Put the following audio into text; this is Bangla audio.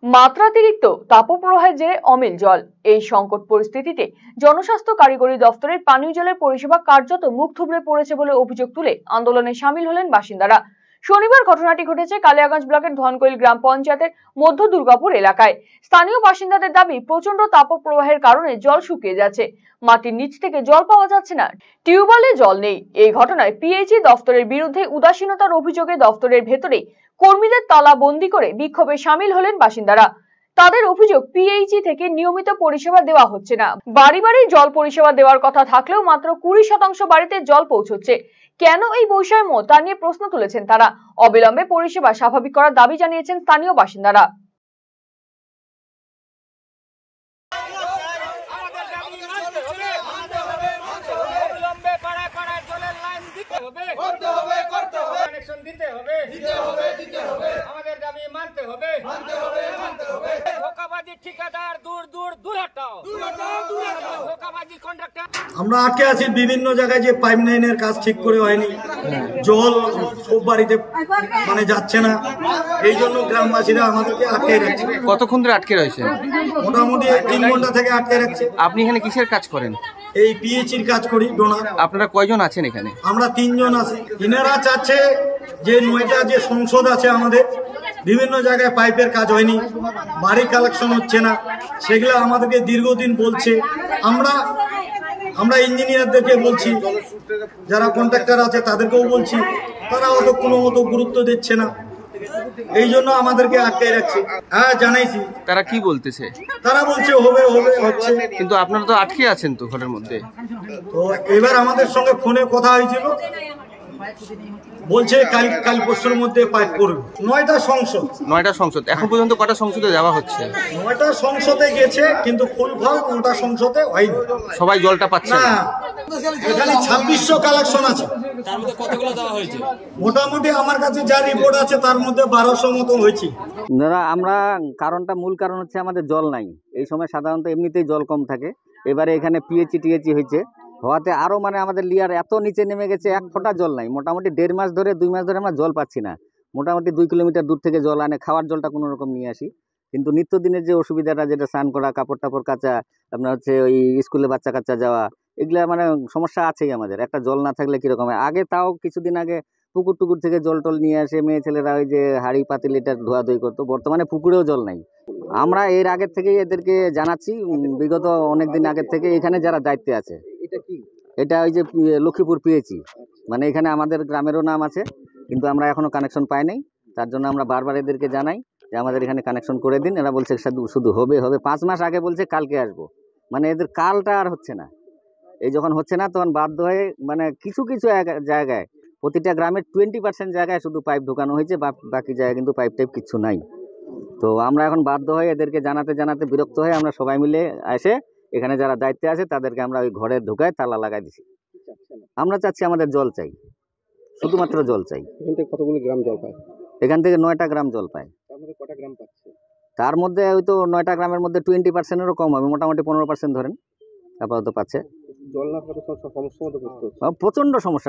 মাত্রাতিরিক্ত তাপপ্রবাহের জেরে অমিল জল। এই সংকট পরিস্থিতিতে জনস্বাস্থ্য কারিগরি দফতরের পানীয় জলের পরিষেবা কার্যত মুখ থুবড়ে পড়েছে বলে অভিযোগ তুলে আন্দোলনে সামিল হলেন বাসিন্দারা। শনিবার ঘটনাটি ঘটেছে কালিয়াগঞ্জ ব্লকের ধনকৈল গ্রাম পঞ্চায়েতের মধ্য দুর্গাপুর এলাকায়। স্থানীয় বাসিন্দাদের দাবি, প্রচন্ড তাপপ্রবাহের কারণে জল শুকিয়ে যাচ্ছে, মাটির নিচ থেকে জল পাওয়া যাচ্ছে না, টিউবওয়েলে জল নেই। এই ঘটনায় পিএইচই দফতরের বিরুদ্ধে উদাসীনতার অভিযোগে দফতরের ভেতরে কর্মীদের তালা বন্দী করে বিক্ষোভে সামিল হলেন বাসিন্দারা। তাদের অভিযোগ, পিএইচই থেকে নিয়মিত পরিষেবা দেওয়া হচ্ছে না। বাড়ি বাড়ি জল পরিষেবা দেওয়ার কথা থাকলেও মাত্র 20% বাড়িতে জল পৌঁছচ্ছে। কেন এই বৈষম্য, তা নিয়ে প্রশ্ন তুলেছেন তারা। অবিলম্বে পরিষেবা স্বাভাবিক করার দাবি জানিয়েছেন স্থানীয় বাসিন্দারা। আমরা আটকে আছি বিভিন্ন জায়গায়, যে পাইপ লাইনের কাজ ঠিক করে হয়নি, জল সব বাড়িতে মানে যাচ্ছে না, এই জন্য গ্রামবাসীরা আমাদেরকে আটকে রাখছে। কতক্ষণ ধরে আটকে রয়েছে? মোটামুটি 3 ঘন্টা থেকে আটকে রাখছে। আপনি এখানে কিসের কাজ করেন? এই পিএইচির কাজ করি, ডোনার। আপনারা কয়জন আছেন এখানে? আমরা 3 জন আছি। ইনারা চাচ্ছে যে 9টা যে সংসদ আছে আমাদের, বিভিন্ন জায়গায় পাইপের কাজ হয়নি, বাড়ি কালেকশন হচ্ছে না, সেগুলো আমাদেরকে দীর্ঘদিন বলছে। আমরা ইঞ্জিনিয়ারদেরকে বলছি, যারা কন্ট্রাক্টর আছে তাদেরকেও বলছি, তারা অত কোনো মতো গুরুত্ব দিচ্ছে না, এই জন্য আমাদেরকে আটকে রাখছে। হ্যাঁ, জানাইছি। তারা কি বলতেছে? তারা বলছে হবে হবে, হচ্ছে। কিন্তু আপনারা তো আটকে আছেন তো ঘরের মধ্যে। তো এবার আমাদের সঙ্গে ফোনে কথা হয়েছিল, বলছে কাল পরশুর মধ্যে পাইপ করবে। 9টা সংসদ। এখন পর্যন্ত কটা সংসদে যাওয়া হচ্ছে? 9টা সংসদে গেছে, কিন্তু ফুলফল 9টা সংসদে হয়নি। সবাই জলটা পাচ্ছে না। এখানে 2600 কালেকশন আছে, তার মধ্যে কতগুলো দেওয়া হয়েছে? মোটামুটি আমার কাছে যা রিপোর্ট আছে তার মধ্যে 1200 মতো হয়েছে। আমরা মূল কারণ হচ্ছে আমাদের জল নাই। এই সময় সাধারণত এমনিতেই জল কম থাকে। এবারে এখানে পিএইচি হয়েছে, হওয়াতে আরো মানে আমাদের লিয়ার এত নিচে নেমে গেছে, 1 ফোঁটা জল নাই। মোটামুটি 1.5 মাস ধরে 2 মাস ধরে আমরা জল পাচ্ছি না। মোটামুটি 2 কিলোমিটার দূর থেকে জল আনে, খাওয়ার জলটা কোনো রকম নিয়ে আসি। কিন্তু নিত্যদিনের যে অসুবিধাটা, যেটা স্নান করা, কাপড় টাপড় কাচা, আপনার হচ্ছে ওই স্কুলে বাচ্চা কাচ্চা যাওয়া, এগুলা মানে সমস্যা আছেই আমাদের। একটা জল না থাকলে কিরকম হয়। আগে তাও কিছুদিন আগে পুকুর টুকুর থেকে জল টল নিয়ে আসে মেয়ে ছেলেরা, ওই যে হাঁড়ি পাতিল এটা ধোয়াধুয়ি করতো। বর্তমানে পুকুরেও জল নাই। আমরা এর আগের থেকেই এদেরকে জানাচ্ছি, বিগত অনেকদিন আগের থেকে। এখানে যারা দায়িত্বে আছে, এটা ওই যে লক্ষ্মীপুর পিএইচই, মানে এখানে আমাদের গ্রামেরও নাম আছে, কিন্তু আমরা এখনো কানেকশন পাই নাই। তার জন্য আমরা বারবার এদেরকে জানাই যে আমাদের এখানে কানেকশন করে দিন। এরা বলছে শুধু হবে। 5 মাস আগে বলছে কালকে আসবো, মানে এদের কালটা আর হচ্ছে না। এই যখন হচ্ছে না, তখন বাধ্য হয়ে মানে কিছু জায়গায়, প্রতিটা গ্রামের 20% জায়গায় শুধু পাইপ ঢোকানো হয়েছে, বাকি জায়গায় কিন্তু পাইপ টাইপ কিচ্ছু নাই। তো আমরা এখন বাধ্য হয়ে এদেরকে জানাতে বিরক্ত হয়ে আমরা সবাই মিলে এসে এখানে যারা দায়িত্বে আছে তাদেরকে আমরা ওই ঘরে ঢুকায় তালা লাগাই দিছি। আমরা চাচ্ছি আমাদের জল চাই, শুধুমাত্র জল চাই। এখান থেকে কতগুলো গ্রাম জল পায়? এখান থেকে 9টা গ্রাম জল পায়। তার মধ্যে কটা গ্রাম পাচ্ছে? তার মধ্যে হয়তো 9টা গ্রামের মধ্যে 20%-এরও কম হবে, মোটামুটি 15% ধরেন আপাতত পাচ্ছে। জল না থাকলে সমস্যার মধ্যে পড়তে হচ্ছে। প্রচন্ড সমস্যা।